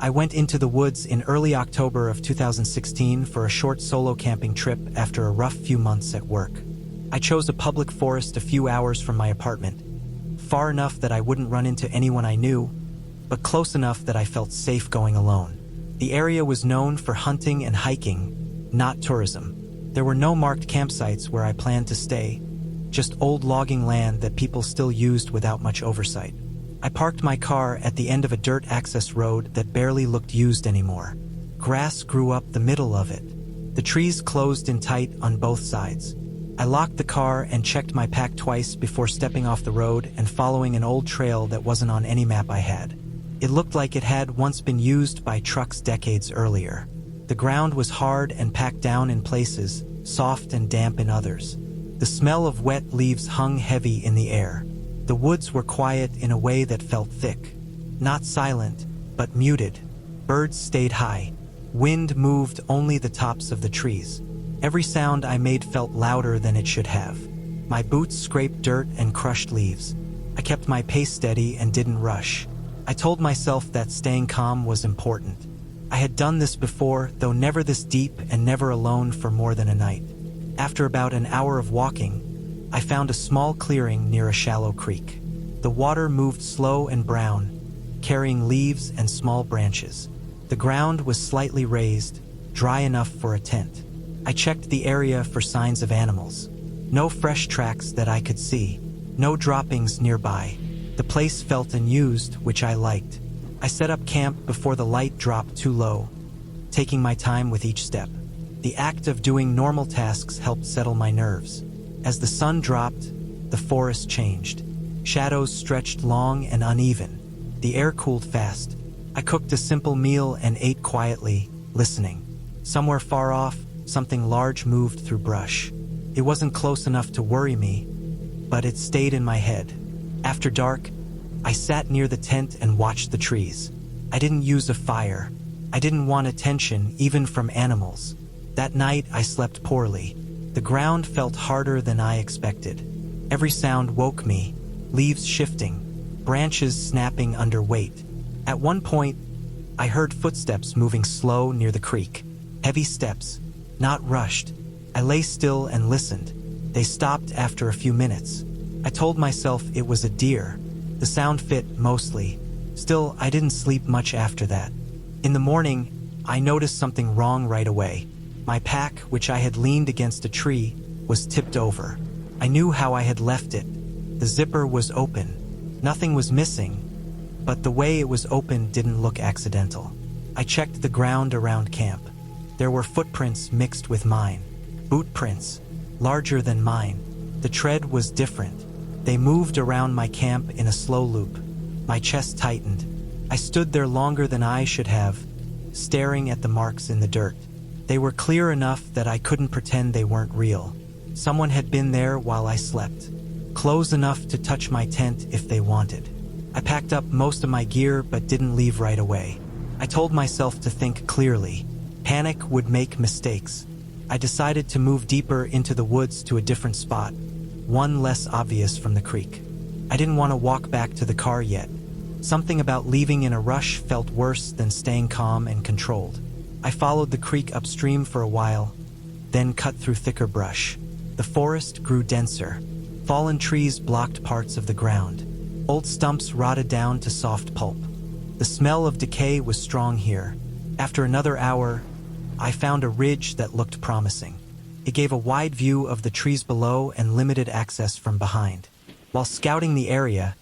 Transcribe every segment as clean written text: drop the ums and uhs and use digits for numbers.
I went into the woods in early October of 2016 for a short solo camping trip after a rough few months at work. I chose a public forest a few hours from my apartment, far enough that I wouldn't run into anyone I knew, but close enough that I felt safe going alone. The area was known for hunting and hiking, not tourism. There were no marked campsites where I planned to stay, just old logging land that people still used without much oversight. I parked my car at the end of a dirt access road that barely looked used anymore. Grass grew up the middle of it. The trees closed in tight on both sides. I locked the car and checked my pack twice before stepping off the road and following an old trail that wasn't on any map I had. It looked like it had once been used by trucks decades earlier. The ground was hard and packed down in places, soft and damp in others. The smell of wet leaves hung heavy in the air. The woods were quiet in a way that felt thick. Not silent, but muted. Birds stayed high. Wind moved only the tops of the trees. Every sound I made felt louder than it should have. My boots scraped dirt and crushed leaves. I kept my pace steady and didn't rush. I told myself that staying calm was important. I had done this before, though never this deep and never alone for more than a night. After about an hour of walking, I found a small clearing near a shallow creek. The water moved slow and brown, carrying leaves and small branches. The ground was slightly raised, dry enough for a tent. I checked the area for signs of animals. No fresh tracks that I could see, no droppings nearby. The place felt unused, which I liked. I set up camp before the light dropped too low, taking my time with each step. The act of doing normal tasks helped settle my nerves. As the sun dropped, the forest changed. Shadows stretched long and uneven. The air cooled fast. I cooked a simple meal and ate quietly, listening. Somewhere far off, something large moved through brush. It wasn't close enough to worry me, but it stayed in my head. After dark, I sat near the tent and watched the trees. I didn't use a fire. I didn't want attention, even from animals. That night, I slept poorly. The ground felt harder than I expected. Every sound woke me, leaves shifting, branches snapping under weight. At one point, I heard footsteps moving slow near the creek. Heavy steps, not rushed. I lay still and listened. They stopped after a few minutes. I told myself it was a deer. The sound fit mostly. Still, I didn't sleep much after that. In the morning, I noticed something wrong right away. My pack, which I had leaned against a tree, was tipped over. I knew how I had left it. The zipper was open. Nothing was missing, but the way it was open didn't look accidental. I checked the ground around camp. There were footprints mixed with mine. Boot prints, larger than mine. The tread was different. They moved around my camp in a slow loop. My chest tightened. I stood there longer than I should have, staring at the marks in the dirt. They were clear enough that I couldn't pretend they weren't real. Someone had been there while I slept. Close enough to touch my tent if they wanted. I packed up most of my gear but didn't leave right away. I told myself to think clearly. Panic would make mistakes. I decided to move deeper into the woods to a different spot, one less obvious from the creek. I didn't want to walk back to the car yet. Something about leaving in a rush felt worse than staying calm and controlled. I followed the creek upstream for a while, then cut through thicker brush. The forest grew denser. Fallen trees blocked parts of the ground. Old stumps rotted down to soft pulp. The smell of decay was strong here. After another hour, I found a ridge that looked promising. It gave a wide view of the trees below and limited access from behind. While scouting the area,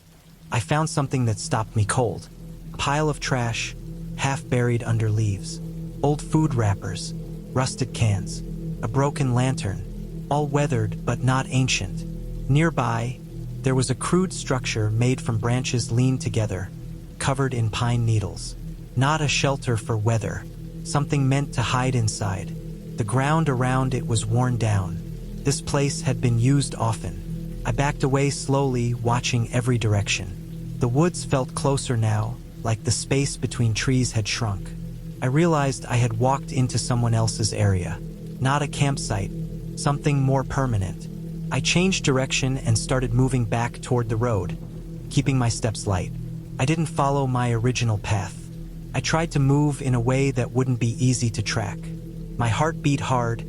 I found something that stopped me cold. A pile of trash, half buried under leaves. Old food wrappers, rusted cans, a broken lantern, all weathered but not ancient. Nearby, there was a crude structure made from branches leaned together, covered in pine needles. Not a shelter for weather, something meant to hide inside. The ground around it was worn down. This place had been used often. I backed away slowly, watching every direction. The woods felt closer now, like the space between trees had shrunk. I realized I had walked into someone else's area. Not a campsite, something more permanent. I changed direction and started moving back toward the road, keeping my steps light. I didn't follow my original path. I tried to move in a way that wouldn't be easy to track. My heart beat hard,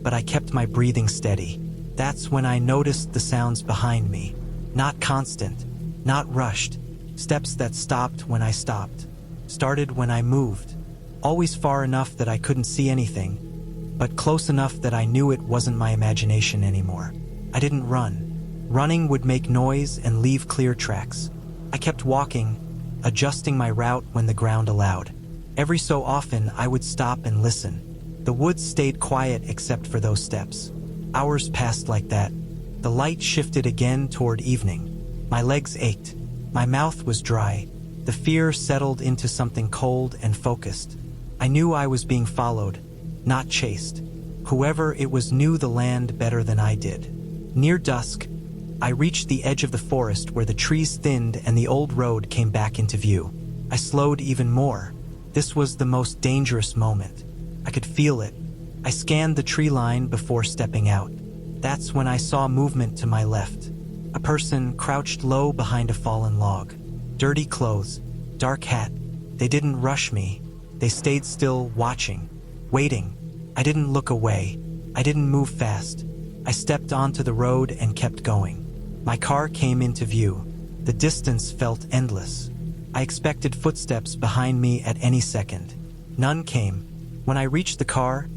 but I kept my breathing steady. That's when I noticed the sounds behind me. Not constant, not rushed. Steps that stopped when I stopped. Started when I moved. Always far enough that I couldn't see anything, but close enough that I knew it wasn't my imagination anymore. I didn't run. Running would make noise and leave clear tracks. I kept walking, adjusting my route when the ground allowed. Every so often, I would stop and listen. The woods stayed quiet except for those steps. Hours passed like that. The light shifted again toward evening. My legs ached. My mouth was dry. The fear settled into something cold and focused. I knew I was being followed, not chased. Whoever it was knew the land better than I did. Near dusk, I reached the edge of the forest where the trees thinned and the old road came back into view. I slowed even more. This was the most dangerous moment. I could feel it. I scanned the tree line before stepping out. That's when I saw movement to my left. A person crouched low behind a fallen log. Dirty clothes, dark hat. They didn't rush me. They stayed still, watching, waiting. I didn't look away. I didn't move fast. I stepped onto the road and kept going. My car came into view. The distance felt endless. I expected footsteps behind me at any second. None came. When I reached the car,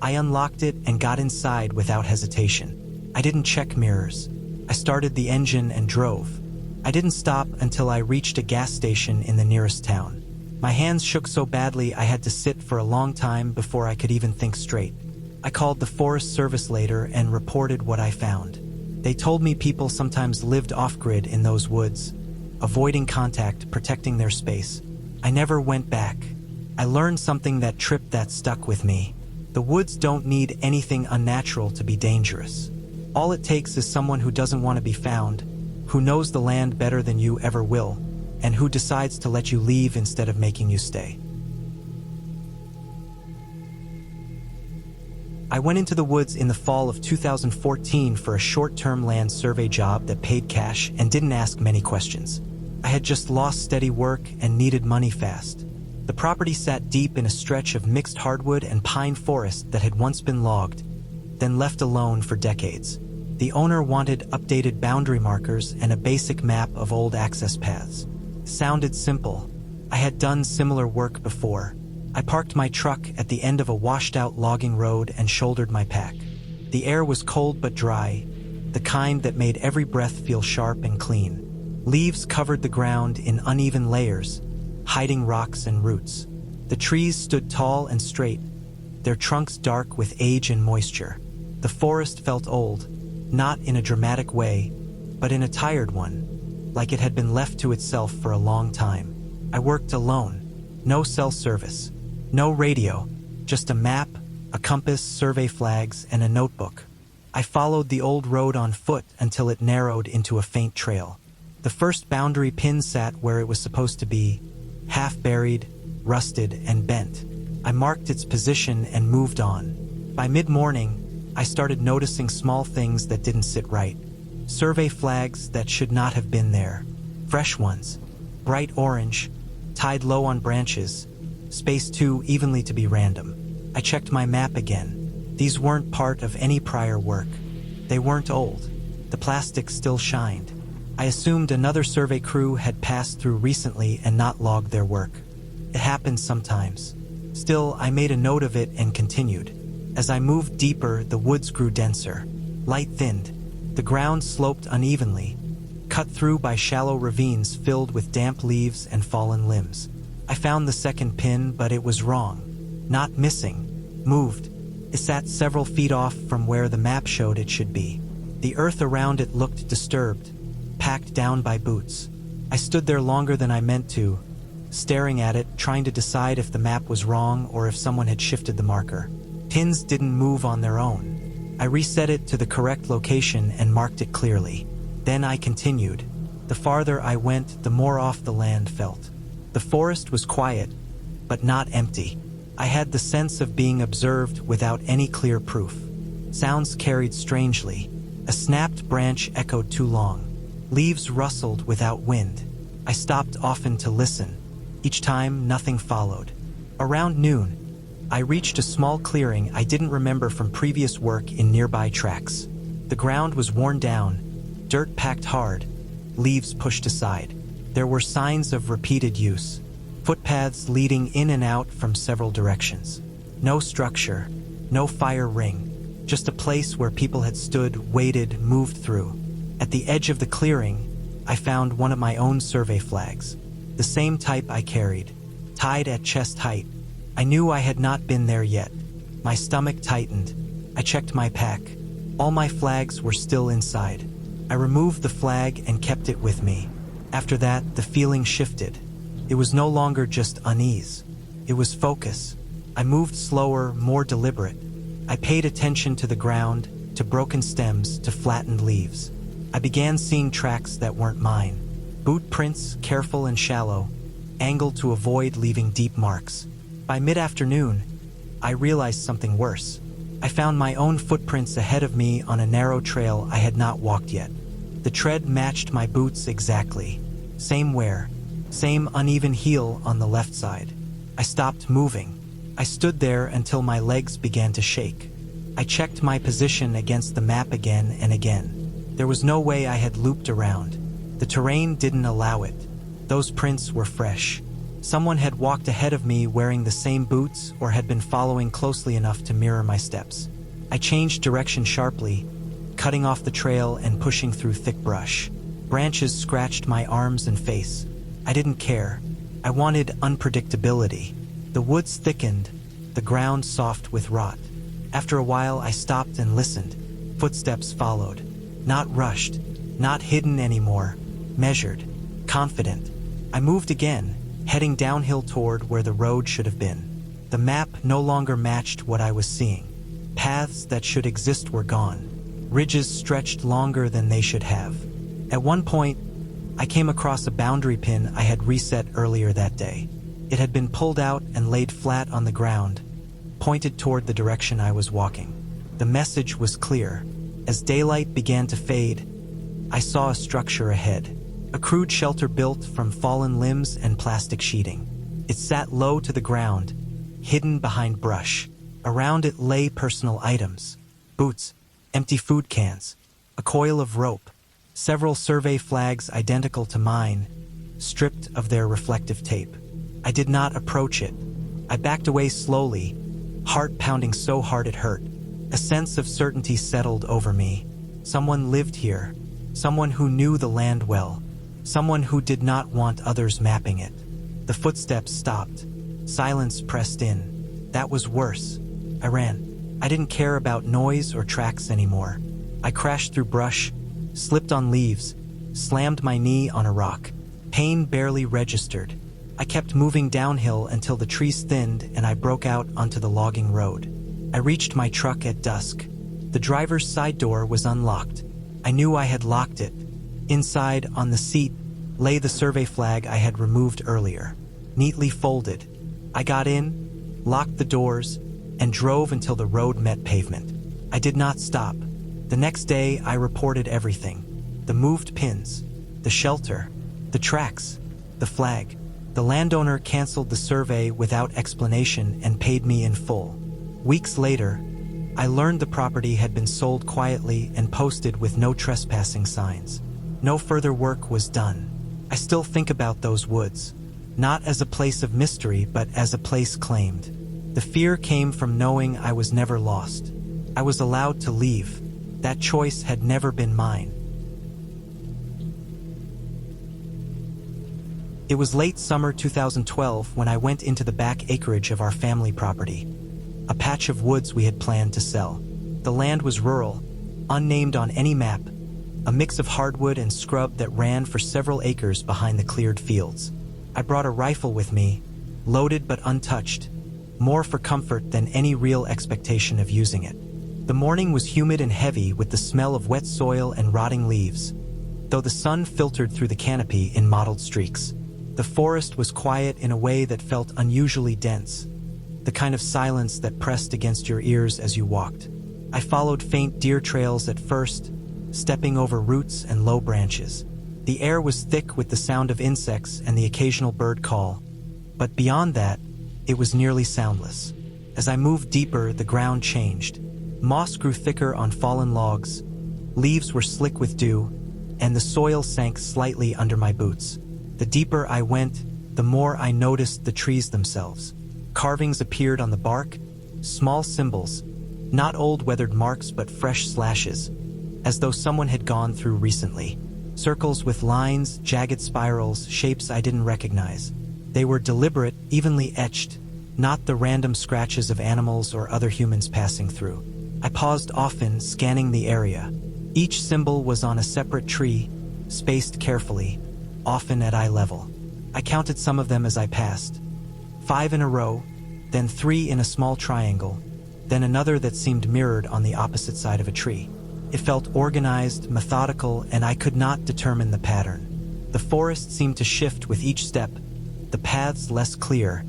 I unlocked it and got inside without hesitation. I didn't check mirrors. I started the engine and drove. I didn't stop until I reached a gas station in the nearest town. My hands shook so badly I had to sit for a long time before I could even think straight. I called the Forest Service later and reported what I found. They told me people sometimes lived off-grid in those woods, avoiding contact, protecting their space. I never went back. I learned something that stuck with me. The woods don't need anything unnatural to be dangerous. All it takes is someone who doesn't want to be found, who knows the land better than you ever will, and who decides to let you leave instead of making you stay. I went into the woods in the fall of 2014 for a short-term land survey job that paid cash and didn't ask many questions. I had just lost steady work and needed money fast. The property sat deep in a stretch of mixed hardwood and pine forest that had once been logged, then left alone for decades. The owner wanted updated boundary markers and a basic map of old access paths. Sounded simple. I had done similar work before. I parked my truck at the end of a washed-out logging road and shouldered my pack. The air was cold but dry, the kind that made every breath feel sharp and clean. Leaves covered the ground in uneven layers, hiding rocks and roots. The trees stood tall and straight, their trunks dark with age and moisture. The forest felt old, not in a dramatic way, but in a tired one, like it had been left to itself for a long time. I worked alone. No cell service. No radio, just a map, a compass, survey flags, and a notebook. I followed the old road on foot until it narrowed into a faint trail. The first boundary pin sat where it was supposed to be, half buried, rusted, and bent. I marked its position and moved on. By mid-morning, I started noticing small things that didn't sit right. Survey flags that should not have been there. Fresh ones, bright orange, tied low on branches, spaced too evenly to be random. I checked my map again. These weren't part of any prior work. They weren't old. The plastic still shined. I assumed another survey crew had passed through recently and not logged their work. It happens sometimes. Still, I made a note of it and continued. As I moved deeper, the woods grew denser. Light thinned. The ground sloped unevenly, cut through by shallow ravines filled with damp leaves and fallen limbs. I found the second pin, but it was wrong. Not missing. Moved. It sat several feet off from where the map showed it should be. The earth around it looked disturbed, packed down by boots. I stood there longer than I meant to, staring at it, trying to decide if the map was wrong or if someone had shifted the marker. Pins didn't move on their own. I reset it to the correct location and marked it clearly. Then I continued. The farther I went, the more off the land felt. The forest was quiet, but not empty. I had the sense of being observed without any clear proof. Sounds carried strangely. A snapped branch echoed too long. Leaves rustled without wind. I stopped often to listen. Each time, nothing followed. Around noon, I reached a small clearing I didn't remember from previous work in nearby tracks. The ground was worn down, dirt packed hard, leaves pushed aside. There were signs of repeated use, footpaths leading in and out from several directions. No structure, no fire ring, just a place where people had stood, waited, moved through. At the edge of the clearing, I found one of my own survey flags, the same type I carried, tied at chest height. I knew I had not been there yet. My stomach tightened. I checked my pack. All my flags were still inside. I removed the flag and kept it with me. After that, the feeling shifted. It was no longer just unease. It was focus. I moved slower, more deliberate. I paid attention to the ground, to broken stems, to flattened leaves. I began seeing tracks that weren't mine. Boot prints, careful and shallow, angled to avoid leaving deep marks. By mid-afternoon, I realized something worse. I found my own footprints ahead of me on a narrow trail I had not walked yet. The tread matched my boots exactly. Same wear, same uneven heel on the left side. I stopped moving. I stood there until my legs began to shake. I checked my position against the map again and again. There was no way I had looped around. The terrain didn't allow it. Those prints were fresh. Someone had walked ahead of me wearing the same boots or had been following closely enough to mirror my steps. I changed direction sharply, cutting off the trail and pushing through thick brush. Branches scratched my arms and face. I didn't care. I wanted unpredictability. The woods thickened, the ground soft with rot. After a while, I stopped and listened. Footsteps followed. Not rushed, not hidden anymore. Measured, confident. I moved again, heading downhill toward where the road should have been. The map no longer matched what I was seeing. Paths that should exist were gone. Ridges stretched longer than they should have. At one point, I came across a boundary pin I had reset earlier that day. It had been pulled out and laid flat on the ground, pointed toward the direction I was walking. The message was clear. As daylight began to fade, I saw a structure ahead. A crude shelter built from fallen limbs and plastic sheeting. It sat low to the ground, hidden behind brush. Around it lay personal items. Boots, empty food cans, a coil of rope, several survey flags identical to mine, stripped of their reflective tape. I did not approach it. I backed away slowly, heart pounding so hard it hurt. A sense of certainty settled over me. Someone lived here, someone who knew the land well. Someone who did not want others mapping it. The footsteps stopped. Silence pressed in. That was worse. I ran. I didn't care about noise or tracks anymore. I crashed through brush, slipped on leaves, slammed my knee on a rock. Pain barely registered. I kept moving downhill until the trees thinned and I broke out onto the logging road. I reached my truck at dusk. The driver's side door was unlocked. I knew I had locked it. Inside, on the seat, lay the survey flag I had removed earlier, neatly folded. I got in, locked the doors, and drove until the road met pavement. I did not stop. The next day, I reported everything. The moved pins, the shelter, the tracks, the flag. The landowner canceled the survey without explanation and paid me in full. Weeks later, I learned the property had been sold quietly and posted with no trespassing signs. No further work was done. I still think about those woods, not as a place of mystery, but as a place claimed. The fear came from knowing I was never lost. I was allowed to leave. That choice had never been mine. It was late summer 2012 when I went into the back acreage of our family property, a patch of woods we had planned to sell. The land was rural, unnamed on any map, a mix of hardwood and scrub that ran for several acres behind the cleared fields. I brought a rifle with me, loaded but untouched, more for comfort than any real expectation of using it. The morning was humid and heavy with the smell of wet soil and rotting leaves, though the sun filtered through the canopy in mottled streaks. The forest was quiet in a way that felt unusually dense, the kind of silence that pressed against your ears as you walked. I followed faint deer trails at first, stepping over roots and low branches. The air was thick with the sound of insects and the occasional bird call, But beyond that, it was nearly soundless. As I moved deeper, the ground changed. Moss grew thicker on fallen logs, leaves were slick with dew, and the soil sank slightly under my boots. The deeper I went, the more I noticed the trees themselves. Carvings appeared on the bark, small symbols, not old weathered marks but fresh slashes, as though someone had gone through recently. Circles with lines, jagged spirals, shapes I didn't recognize. They were deliberate, evenly etched, not the random scratches of animals or other humans passing through. I paused often, scanning the area. Each symbol was on a separate tree, spaced carefully, often at eye level. I counted some of them as I passed. 5 in a row, then 3 in a small triangle, then another that seemed mirrored on the opposite side of a tree. It felt organized, methodical, and I could not determine the pattern. The forest seemed to shift with each step, the paths less clear,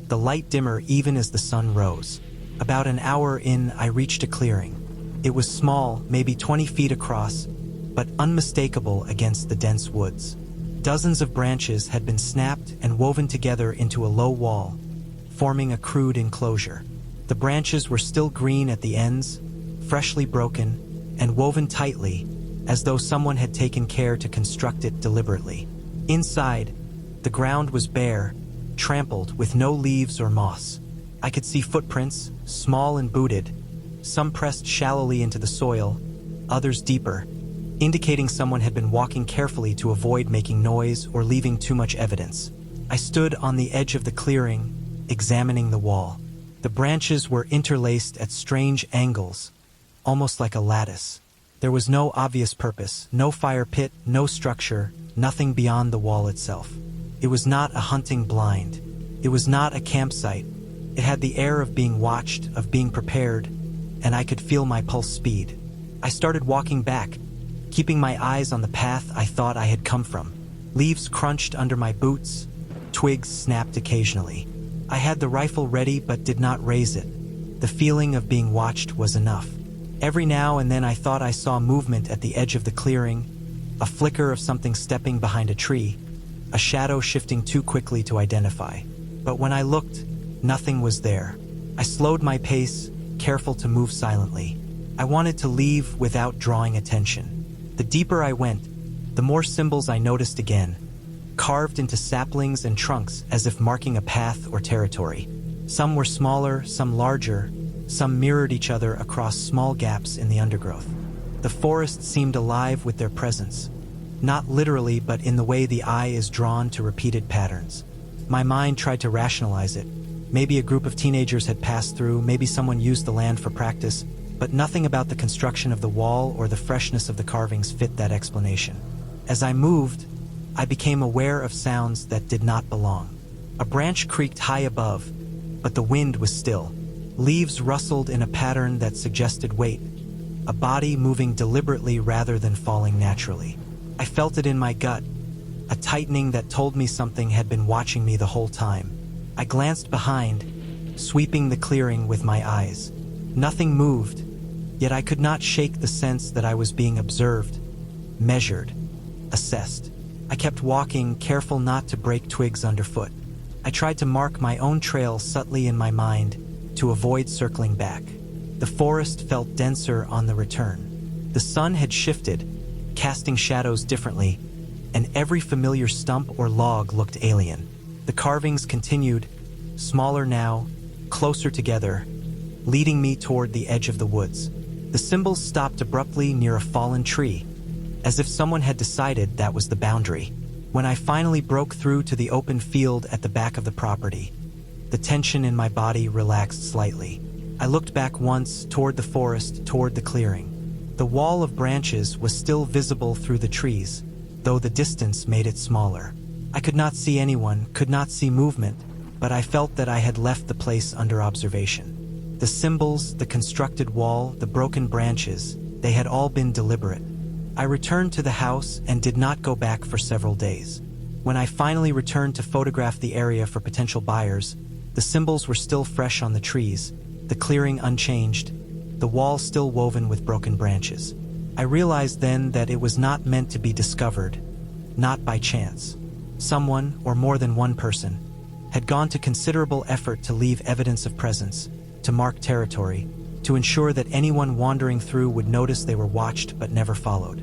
the light dimmer even as the sun rose. About an hour in, I reached a clearing. It was small, maybe 20 feet across, but unmistakable against the dense woods. Dozens of branches had been snapped and woven together into a low wall, forming a crude enclosure. The branches were still green at the ends, freshly broken, and woven tightly, as though someone had taken care to construct it deliberately. Inside, the ground was bare, trampled with no leaves or moss. I could see footprints, small and booted, some pressed shallowly into the soil, others deeper, indicating someone had been walking carefully to avoid making noise or leaving too much evidence. I stood on the edge of the clearing, examining the wall. The branches were interlaced at strange angles, almost like a lattice. There was no obvious purpose, no fire pit, no structure, nothing beyond the wall itself. It was not a hunting blind. It was not a campsite. It had the air of being watched, of being prepared, and I could feel my pulse speed. I started walking back, keeping my eyes on the path I thought I had come from. Leaves crunched under my boots, twigs snapped occasionally. I had the rifle ready but did not raise it. The feeling of being watched was enough. Every now and then I thought I saw movement at the edge of the clearing, a flicker of something stepping behind a tree, a shadow shifting too quickly to identify. But when I looked, nothing was there. I slowed my pace, careful to move silently. I wanted to leave without drawing attention. The deeper I went, the more symbols I noticed again, carved into saplings and trunks as if marking a path or territory. Some were smaller, some larger, some mirrored each other across small gaps in the undergrowth. The forest seemed alive with their presence, not literally but in the way the eye is drawn to repeated patterns. My mind tried to rationalize it. Maybe a group of teenagers had passed through, maybe someone used the land for practice, but nothing about the construction of the wall or the freshness of the carvings fit that explanation. As I moved, I became aware of sounds that did not belong. A branch creaked high above, but the wind was still. Leaves rustled in a pattern that suggested weight, a body moving deliberately rather than falling naturally. I felt it in my gut, a tightening that told me something had been watching me the whole time. I glanced behind, sweeping the clearing with my eyes. Nothing moved, yet I could not shake the sense that I was being observed, measured, assessed. I kept walking, careful not to break twigs underfoot. I tried to mark my own trail subtly in my mind to avoid circling back. The forest felt denser on the return. The sun had shifted, casting shadows differently, and every familiar stump or log looked alien. The carvings continued, smaller now, closer together, leading me toward the edge of the woods. The symbols stopped abruptly near a fallen tree, as if someone had decided that was the boundary. When I finally broke through to the open field at the back of the property, the tension in my body relaxed slightly. I looked back once, toward the forest, toward the clearing. The wall of branches was still visible through the trees, though the distance made it smaller. I could not see anyone, could not see movement, but I felt that I had left the place under observation. The symbols, the constructed wall, the broken branches, they had all been deliberate. I returned to the house and did not go back for several days. When I finally returned to photograph the area for potential buyers, the symbols were still fresh on the trees, the clearing unchanged, the wall still woven with broken branches. I realized then that it was not meant to be discovered, not by chance. Someone, or more than one person, had gone to considerable effort to leave evidence of presence, to mark territory, to ensure that anyone wandering through would notice they were watched but never followed.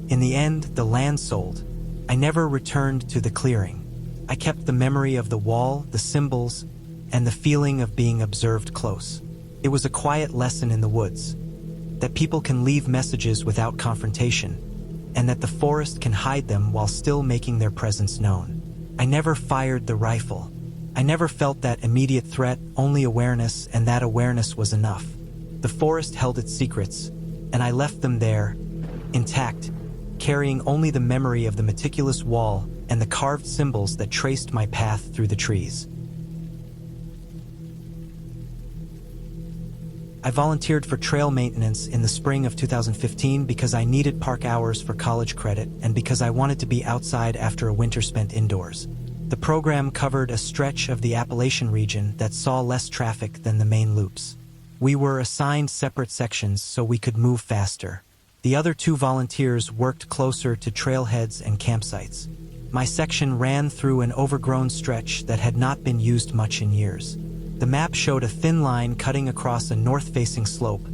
In the end, the land sold. I never returned to the clearing. I kept the memory of the wall, the symbols, and the feeling of being observed close. It was a quiet lesson in the woods, that people can leave messages without confrontation, and that the forest can hide them while still making their presence known. I never fired the rifle. I never felt that immediate threat, only awareness, and that awareness was enough. The forest held its secrets, and I left them there, intact, carrying only the memory of the meticulous wall and the carved symbols that traced my path through the trees. I volunteered for trail maintenance in the spring of 2015 because I needed park hours for college credit and because I wanted to be outside after a winter spent indoors. The program covered a stretch of the Appalachian region that saw less traffic than the main loops. We were assigned separate sections so we could move faster. The other 2 volunteers worked closer to trailheads and campsites. My section ran through an overgrown stretch that had not been used much in years. The map showed a thin line cutting across a north-facing slope,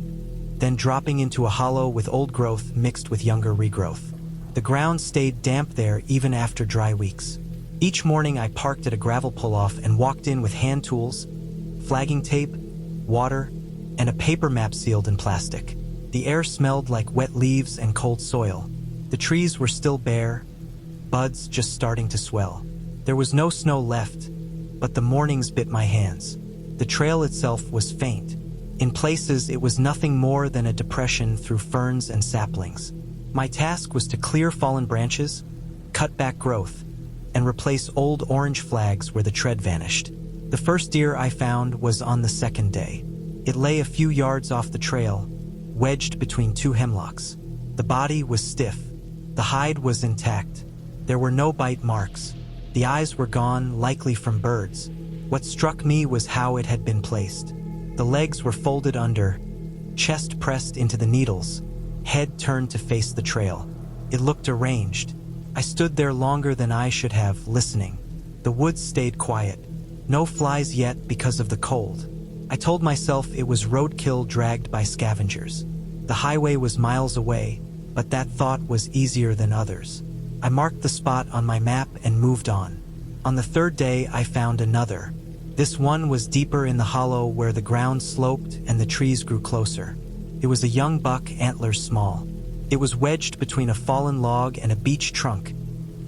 then dropping into a hollow with old growth mixed with younger regrowth. The ground stayed damp there even after dry weeks. Each morning I parked at a gravel pull-off and walked in with hand tools, flagging tape, water, and a paper map sealed in plastic. The air smelled like wet leaves and cold soil. The trees were still bare, buds just starting to swell. There was no snow left, but the mornings bit my hands. The trail itself was faint. In places, it was nothing more than a depression through ferns and saplings. My task was to clear fallen branches, cut back growth, and replace old orange flags where the tread vanished. The first deer I found was on the second day. It lay a few yards off the trail, wedged between 2 hemlocks. The body was stiff. The hide was intact. There were no bite marks. The eyes were gone, likely from birds. What struck me was how it had been placed. The legs were folded under, chest pressed into the needles, head turned to face the trail. It looked arranged. I stood there longer than I should have, listening. The woods stayed quiet. No flies yet because of the cold. I told myself it was roadkill dragged by scavengers. The highway was miles away, but that thought was easier than others. I marked the spot on my map and moved on. On the 3rd day, I found another. This one was deeper in the hollow where the ground sloped and the trees grew closer. It was a young buck, antlers small. It was wedged between a fallen log and a beech trunk,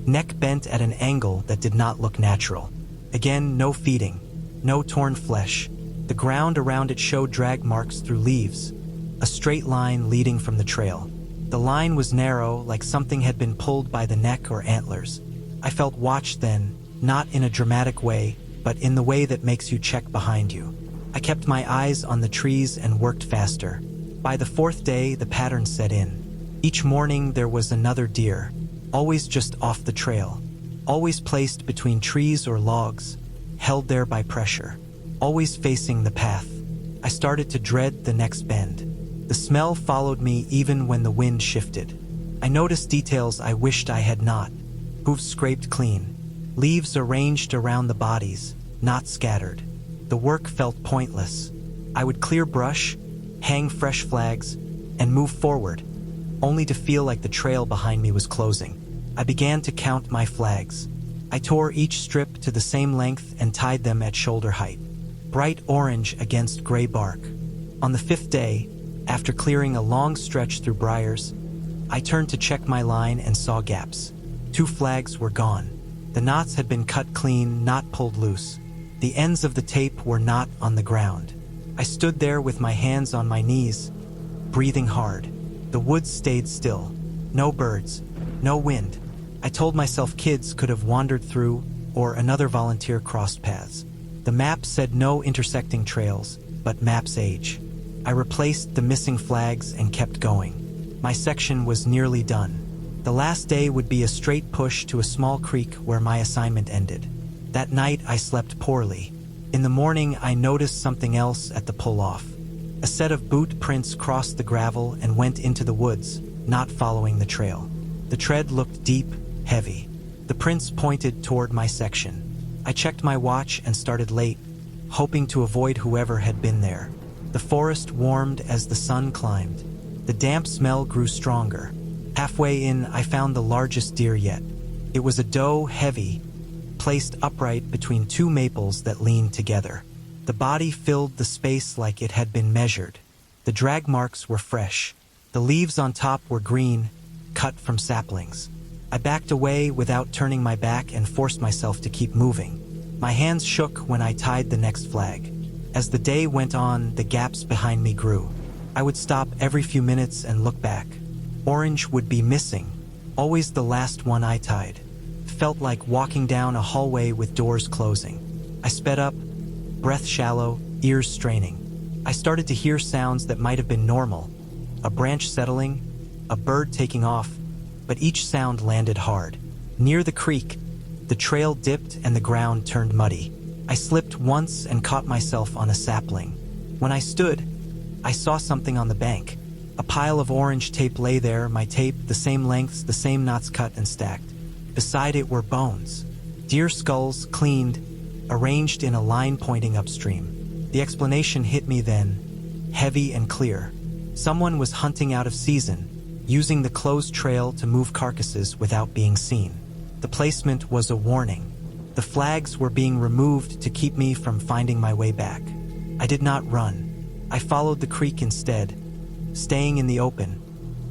neck bent at an angle that did not look natural. Again, no feeding, no torn flesh. The ground around it showed drag marks through leaves, a straight line leading from the trail. The line was narrow, like something had been pulled by the neck or antlers. I felt watched then, not in a dramatic way, but in the way that makes you check behind you. I kept my eyes on the trees and worked faster. By the 4th day, the pattern set in. Each morning there was another deer, always just off the trail, always placed between trees or logs, held there by pressure, always facing the path. I started to dread the next bend. The smell followed me even when the wind shifted. I noticed details I wished I had not. Hooves scraped clean, leaves arranged around the bodies, not scattered. The work felt pointless. I would clear brush, hang fresh flags, and move forward, only to feel like the trail behind me was closing. I began to count my flags. I tore each strip to the same length and tied them at shoulder height. Bright orange against gray bark. On the 5th day, after clearing a long stretch through briars, I turned to check my line and saw gaps. 2 flags were gone. The knots had been cut clean, not pulled loose. The ends of the tape were not on the ground. I stood there with my hands on my knees, breathing hard. The woods stayed still. No birds, no wind. I told myself kids could have wandered through, or another volunteer crossed paths. The map said no intersecting trails, but maps age. I replaced the missing flags and kept going. My section was nearly done. The last day would be a straight push to a small creek where my assignment ended. That night I slept poorly. In the morning I noticed something else at the pull-off. A set of boot prints crossed the gravel and went into the woods, not following the trail. The tread looked deep, heavy. The prints pointed toward my section. I checked my watch and started late, hoping to avoid whoever had been there. The forest warmed as the sun climbed. The damp smell grew stronger. Halfway in, I found the largest deer yet. It was a doe, heavy, placed upright between two maples that leaned together. The body filled the space like it had been measured. The drag marks were fresh. The leaves on top were green, cut from saplings. I backed away without turning my back and forced myself to keep moving. My hands shook when I tied the next flag. As the day went on, the gaps behind me grew. I would stop every few minutes and look back. Orange would be missing, always the last one I tied. Felt like walking down a hallway with doors closing. I sped up, breath shallow, ears straining. I started to hear sounds that might have been normal. A branch settling, a bird taking off, but each sound landed hard. Near the creek, the trail dipped and the ground turned muddy. I slipped once and caught myself on a sapling. When I stood, I saw something on the bank. A pile of orange tape lay there, my tape, the same lengths, the same knots cut and stacked. Beside it were bones. Deer skulls, cleaned, arranged in a line pointing upstream. The explanation hit me then, heavy and clear. Someone was hunting out of season, using the closed trail to move carcasses without being seen. The placement was a warning. The flags were being removed to keep me from finding my way back. I did not run. I followed the creek instead, staying in the open,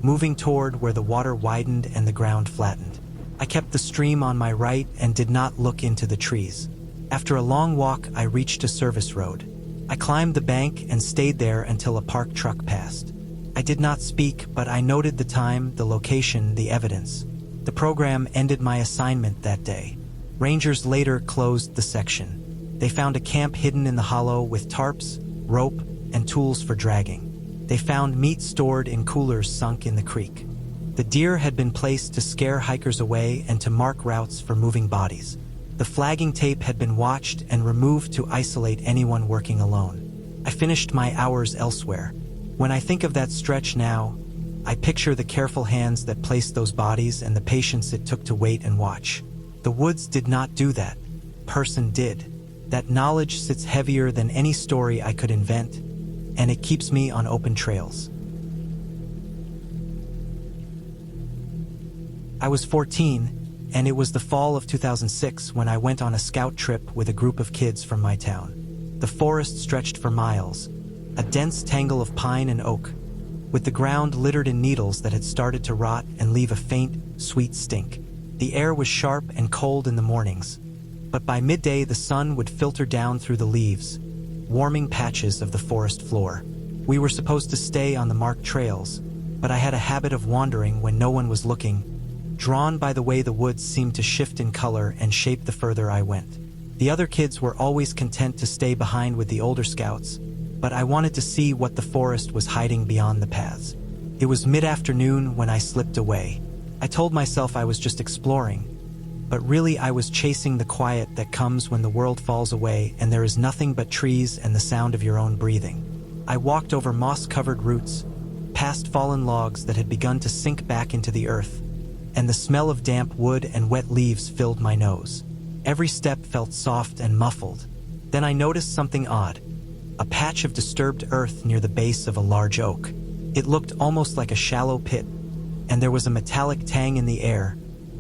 moving toward where the water widened and the ground flattened. I kept the stream on my right and did not look into the trees. After a long walk, I reached a service road. I climbed the bank and stayed there until a parked truck passed. I did not speak, but I noted the time, the location, the evidence. The program ended my assignment that day. Rangers later closed the section. They found a camp hidden in the hollow with tarps, rope, and tools for dragging. They found meat stored in coolers sunk in the creek. The deer had been placed to scare hikers away and to mark routes for moving bodies. The flagging tape had been watched and removed to isolate anyone working alone. I finished my hours elsewhere. When I think of that stretch now, I picture the careful hands that placed those bodies and the patience it took to wait and watch. The woods did not do that. Person did. That knowledge sits heavier than any story I could invent, and it keeps me on open trails. I was 14, and it was the fall of 2006 when I went on a scout trip with a group of kids from my town. The forest stretched for miles, a dense tangle of pine and oak, with the ground littered in needles that had started to rot and leave a faint, sweet stink. The air was sharp and cold in the mornings, but by midday the sun would filter down through the leaves, warming patches of the forest floor. We were supposed to stay on the marked trails, but I had a habit of wandering when no one was looking, drawn by the way the woods seemed to shift in color and shape the further I went. The other kids were always content to stay behind with the older scouts, but I wanted to see what the forest was hiding beyond the paths. It was mid-afternoon when I slipped away. I told myself I was just exploring, but really I was chasing the quiet that comes when the world falls away and there is nothing but trees and the sound of your own breathing. I walked over moss-covered roots, past fallen logs that had begun to sink back into the earth, and the smell of damp wood and wet leaves filled my nose. Every step felt soft and muffled. Then I noticed something odd, a patch of disturbed earth near the base of a large oak. It looked almost like a shallow pit, and there was a metallic tang in the air,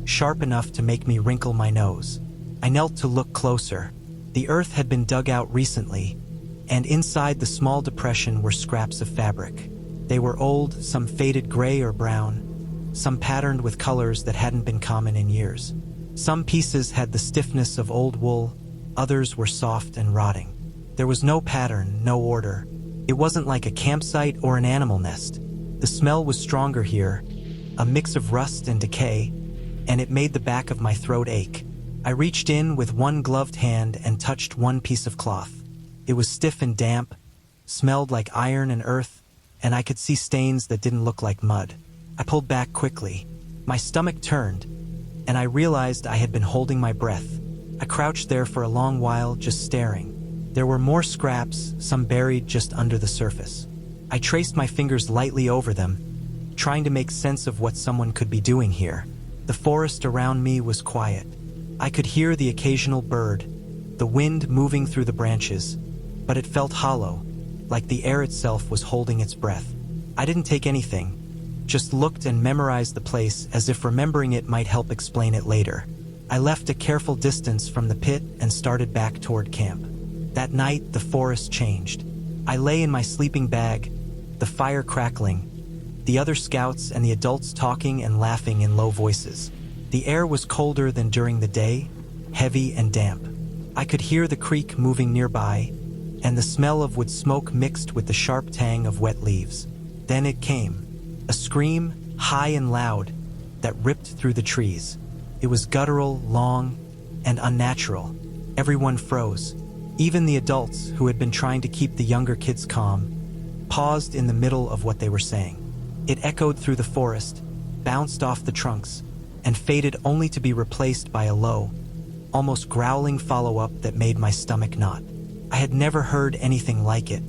sharp enough to make me wrinkle my nose. I knelt to look closer. The earth had been dug out recently, and inside the small depression were scraps of fabric. They were old, some faded gray or brown, some patterned with colors that hadn't been common in years. Some pieces had the stiffness of old wool, others were soft and rotting. There was no pattern, no order. It wasn't like a campsite or an animal nest. The smell was stronger here, a mix of rust and decay, and it made the back of my throat ache. I reached in with one gloved hand and touched one piece of cloth. It was stiff and damp, smelled like iron and earth, and I could see stains that didn't look like mud. I pulled back quickly. My stomach turned, and I realized I had been holding my breath. I crouched there for a long while, just staring. There were more scraps, some buried just under the surface. I traced my fingers lightly over them, trying to make sense of what someone could be doing here. The forest around me was quiet. I could hear the occasional bird, the wind moving through the branches, but it felt hollow, like the air itself was holding its breath. I didn't take anything, just looked and memorized the place as if remembering it might help explain it later. I left a careful distance from the pit and started back toward camp. That night, the forest changed. I lay in my sleeping bag, the fire crackling, the other scouts and the adults talking and laughing in low voices. The air was colder than during the day, heavy and damp. I could hear the creek moving nearby, and the smell of wood smoke mixed with the sharp tang of wet leaves. Then it came, a scream, high and loud, that ripped through the trees. It was guttural, long, and unnatural. Everyone froze. Even the adults, who had been trying to keep the younger kids calm, paused in the middle of what they were saying. It echoed through the forest, bounced off the trunks, and faded only to be replaced by a low, almost growling follow-up that made my stomach knot. I had never heard anything like it.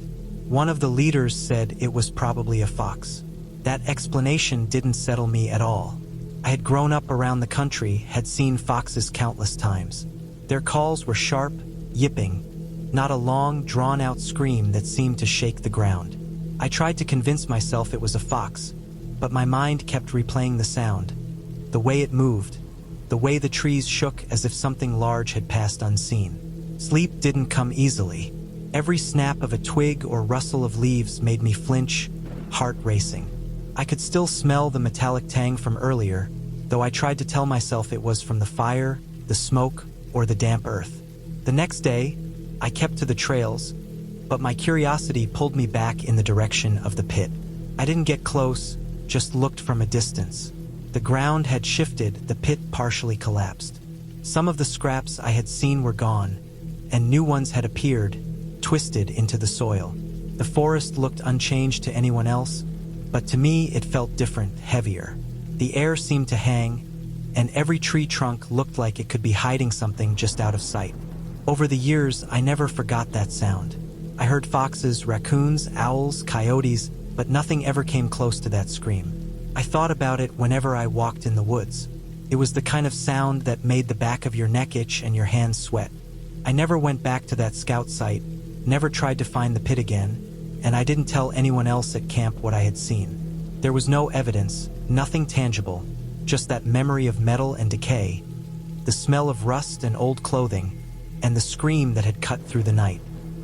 One of the leaders said it was probably a fox. That explanation didn't settle me at all. I had grown up around the country, had seen foxes countless times. Their calls were sharp, yipping, not a long, drawn-out scream that seemed to shake the ground. I tried to convince myself it was a fox, but my mind kept replaying the sound, the way it moved, the way the trees shook as if something large had passed unseen. Sleep didn't come easily. Every snap of a twig or rustle of leaves made me flinch, heart racing. I could still smell the metallic tang from earlier, though I tried to tell myself it was from the fire, the smoke, or the damp earth. The next day, I kept to the trails, but my curiosity pulled me back in the direction of the pit. I didn't get close, just looked from a distance. The ground had shifted, the pit partially collapsed. Some of the scraps I had seen were gone, and new ones had appeared, twisted into the soil. The forest looked unchanged to anyone else, but to me it felt different, heavier. The air seemed to hang, and every tree trunk looked like it could be hiding something just out of sight. Over the years, I never forgot that sound. I heard foxes, raccoons, owls, coyotes, but nothing ever came close to that scream. I thought about it whenever I walked in the woods. It was the kind of sound that made the back of your neck itch and your hands sweat. I never went back to that scout site, never tried to find the pit again, and I didn't tell anyone else at camp what I had seen. There was no evidence, nothing tangible, just that memory of metal and decay, the smell of rust and old clothing, and the scream that had cut through the night.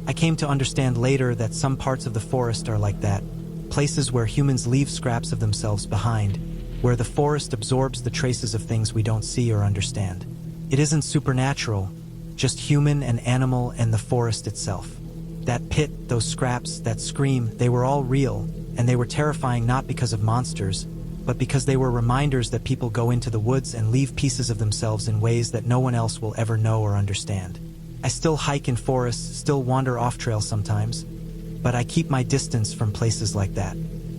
I came to understand later that some parts of the forest are like that, places where humans leave scraps of themselves behind, where the forest absorbs the traces of things we don't see or understand. It isn't supernatural, just human and animal and the forest itself. That pit, those scraps, that scream, they were all real, and they were terrifying not because of monsters, but because they were reminders that people go into the woods and leave pieces of themselves in ways that no one else will ever know or understand. I still hike in forests, still wander off trail sometimes, but I keep my distance from places like that.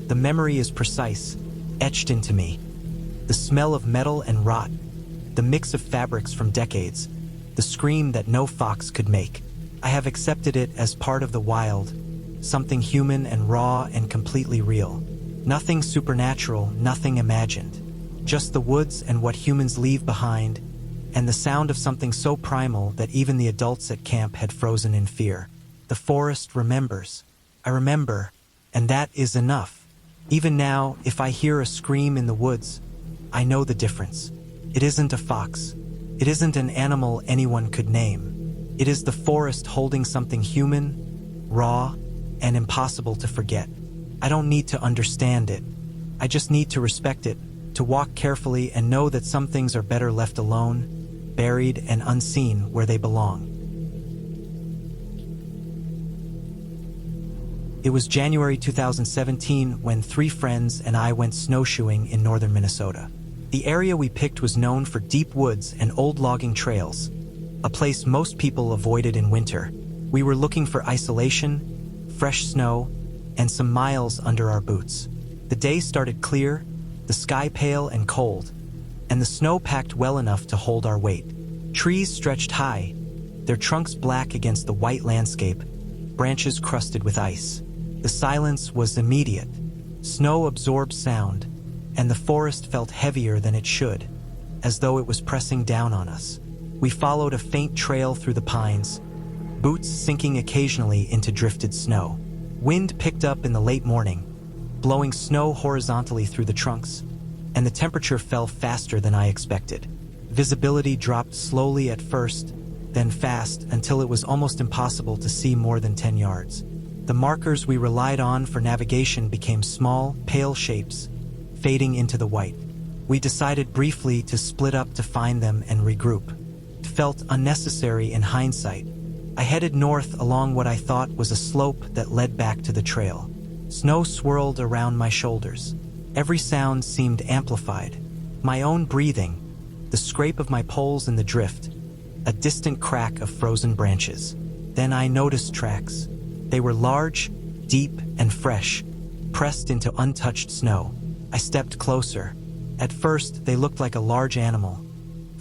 The memory is precise, etched into me. The smell of metal and rot, the mix of fabrics from decades, the scream that no fox could make. I have accepted it as part of the wild, something human and raw and completely real. Nothing supernatural, nothing imagined. Just the woods and what humans leave behind, and the sound of something so primal that even the adults at camp had frozen in fear. The forest remembers. I remember, and that is enough. Even now, if I hear a scream in the woods, I know the difference. It isn't a fox. It isn't an animal anyone could name. It is the forest holding something human, raw, and impossible to forget. I don't need to understand it. I just need to respect it, to walk carefully and know that some things are better left alone, buried and unseen where they belong. It was January 2017 when 3 friends and I went snowshoeing in northern Minnesota. The area we picked was known for deep woods and old logging trails, a place most people avoided in winter. We were looking for isolation, fresh snow, and some miles under our boots. The day started clear, the sky pale and cold, and the snow packed well enough to hold our weight. Trees stretched high, their trunks black against the white landscape, branches crusted with ice. The silence was immediate. Snow absorbed sound, and the forest felt heavier than it should, as though it was pressing down on us. We followed a faint trail through the pines, boots sinking occasionally into drifted snow. Wind picked up in the late morning, blowing snow horizontally through the trunks, and the temperature fell faster than I expected. Visibility dropped slowly at first, then fast until it was almost impossible to see more than 10 yards. The markers we relied on for navigation became small, pale shapes, fading into the white. We decided briefly to split up to find them and regroup. It felt unnecessary in hindsight. I headed north along what I thought was a slope that led back to the trail. Snow swirled around my shoulders. Every sound seemed amplified. My own breathing, the scrape of my poles in the drift, a distant crack of frozen branches. Then I noticed tracks. They were large, deep, and fresh, pressed into untouched snow. I stepped closer. At first, they looked like a large animal,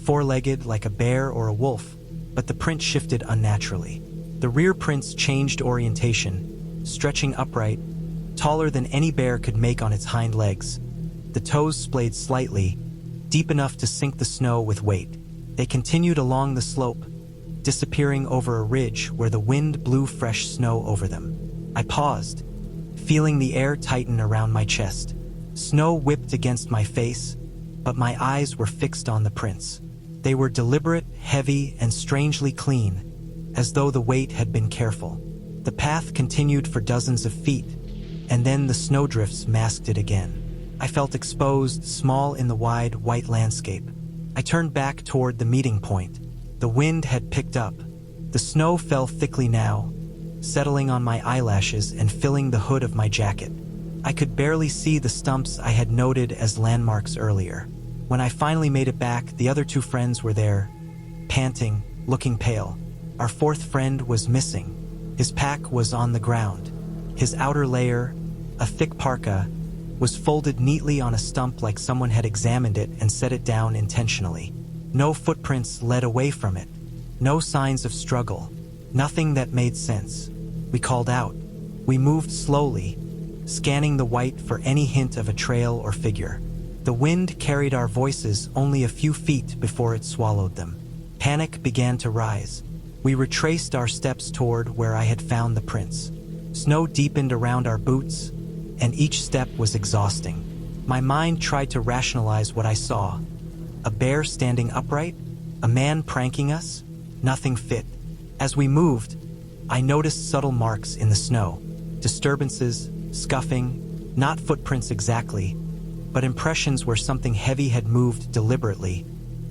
four-legged like a bear or a wolf, but the print shifted unnaturally. The rear prints changed orientation, stretching upright, taller than any bear could make on its hind legs. The toes splayed slightly, deep enough to sink the snow with weight. They continued along the slope, disappearing over a ridge where the wind blew fresh snow over them. I paused, feeling the air tighten around my chest. Snow whipped against my face, but my eyes were fixed on the prints. They were deliberate, heavy, and strangely clean, as though the weight had been careful. The path continued for dozens of feet, and then the snowdrifts masked it again. I felt exposed, small in the wide, white landscape. I turned back toward the meeting point. The wind had picked up. The snow fell thickly now, settling on my eyelashes and filling the hood of my jacket. I could barely see the stumps I had noted as landmarks earlier. When I finally made it back, the other two friends were there, panting, looking pale. Our fourth friend was missing. His pack was on the ground. His outer layer, a thick parka, was folded neatly on a stump like someone had examined it and set it down intentionally. No footprints led away from it. No signs of struggle. Nothing that made sense. We called out. We moved slowly, scanning the white for any hint of a trail or figure. The wind carried our voices only a few feet before it swallowed them. Panic began to rise. We retraced our steps toward where I had found the prints. Snow deepened around our boots, and each step was exhausting. My mind tried to rationalize what I saw. A bear standing upright? A man pranking us? Nothing fit. As we moved, I noticed subtle marks in the snow. Disturbances, scuffing, not footprints exactly, but impressions where something heavy had moved deliberately,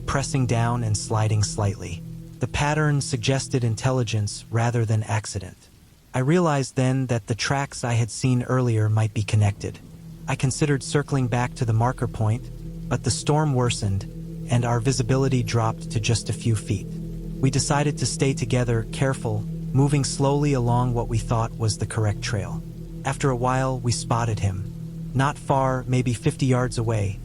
pressing down and sliding slightly. The pattern suggested intelligence rather than accident. I realized then that the tracks I had seen earlier might be connected. I considered circling back to the marker point, but the storm worsened, and our visibility dropped to just a few feet. We decided to stay together, careful, moving slowly along what we thought was the correct trail. After a while, we spotted him. Not far, maybe 50 yards away,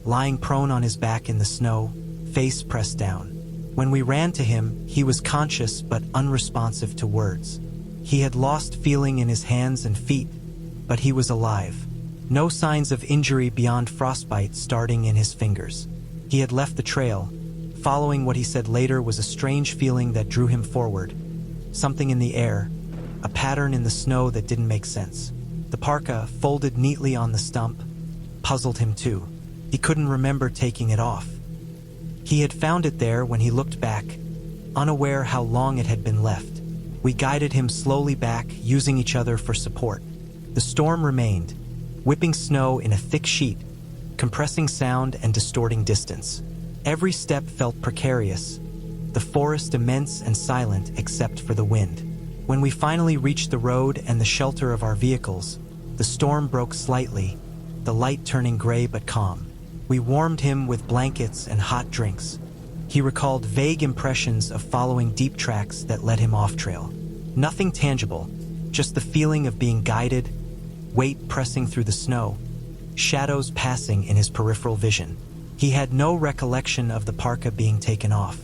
lying prone on his back in the snow, face pressed down. When we ran to him, he was conscious but unresponsive to words. He had lost feeling in his hands and feet, but he was alive. No signs of injury beyond frostbite starting in his fingers. He had left the trail. Following what he said later was a strange feeling that drew him forward. Something in the air, a pattern in the snow that didn't make sense. The parka, folded neatly on the stump, puzzled him too. He couldn't remember taking it off. He had found it there when he looked back, unaware how long it had been left. We guided him slowly back, using each other for support. The storm remained, whipping snow in a thick sheet, compressing sound and distorting distance. Every step felt precarious, the forest immense and silent except for the wind. When we finally reached the road and the shelter of our vehicles, the storm broke slightly, the light turning gray but calm. We warmed him with blankets and hot drinks. He recalled vague impressions of following deep tracks that led him off trail. Nothing tangible, just the feeling of being guided, weight pressing through the snow, shadows passing in his peripheral vision. He had no recollection of the parka being taken off.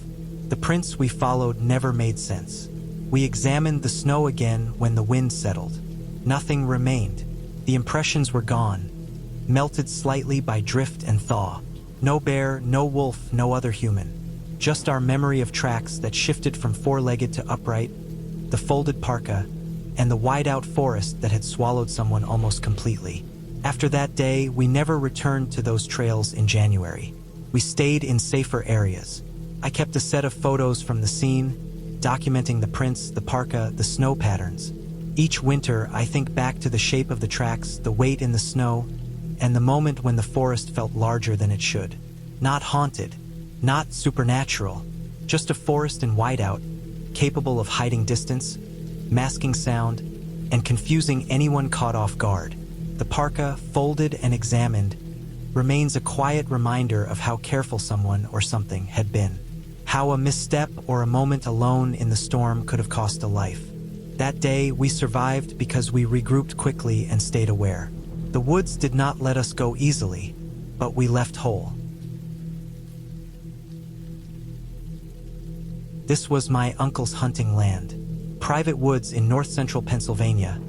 The prints we followed never made sense. We examined the snow again when the wind settled. Nothing remained. The impressions were gone, melted slightly by drift and thaw. No bear, no wolf, no other human. just our memory of tracks that shifted from four-legged to upright, the folded parka, and the wide-out forest that had swallowed someone almost completely. After that day, we never returned to those trails in January. We stayed in safer areas. I kept a set of photos from the scene, documenting the prints, the parka, the snow patterns. Each winter, I think back to the shape of the tracks, the weight in the snow, and the moment when the forest felt larger than it should. Not haunted, not supernatural, just a forest in whiteout, capable of hiding distance, masking sound, and confusing anyone caught off guard. The parka, folded and examined, remains a quiet reminder of how careful someone or something had been. How a misstep or a moment alone in the storm could have cost a life. That day, we survived because we regrouped quickly and stayed aware. The woods did not let us go easily, but we left whole. This was my uncle's hunting land. Private woods in north-central Pennsylvania.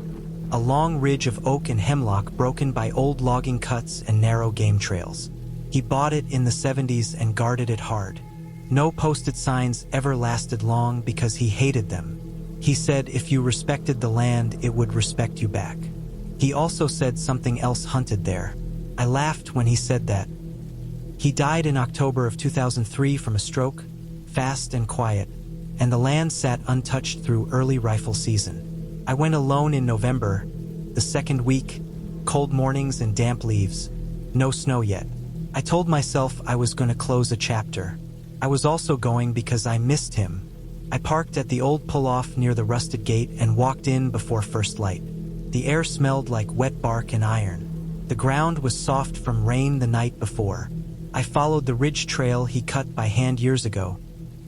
A long ridge of oak and hemlock broken by old logging cuts and narrow game trails. He bought it in the 70s and guarded it hard. No posted signs ever lasted long because he hated them. He said if you respected the land, it would respect you back. He also said something else hunted there. I laughed when he said that. He died in October of 2003 from a stroke, fast and quiet, and the land sat untouched through early rifle season. I went alone in November, the second week, cold mornings and damp leaves, no snow yet. I told myself I was going to close a chapter. I was also going because I missed him. I parked at the old pull-off near the rusted gate and walked in before first light. The air smelled like wet bark and iron. The ground was soft from rain the night before. I followed the ridge trail he cut by hand years ago.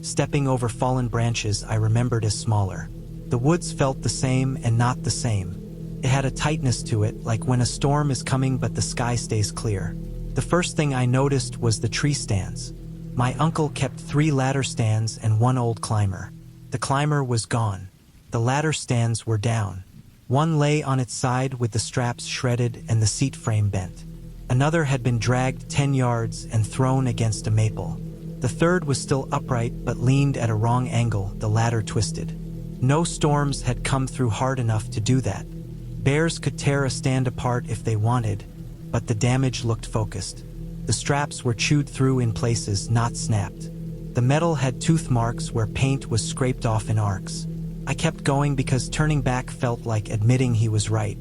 Stepping over fallen branches I remembered as smaller. The woods felt the same and not the same. It had a tightness to it, like when a storm is coming but the sky stays clear. The first thing I noticed was the tree stands. My uncle kept 3 ladder stands and 1 old climber. The climber was gone. The ladder stands were down. One lay on its side with the straps shredded and the seat frame bent. Another had been dragged 10 yards and thrown against a maple. The third was still upright but leaned at a wrong angle, the ladder twisted. No storms had come through hard enough to do that. Bears could tear a stand apart if they wanted, but the damage looked focused. The straps were chewed through in places, not snapped. The metal had tooth marks where paint was scraped off in arcs. I kept going because turning back felt like admitting he was right.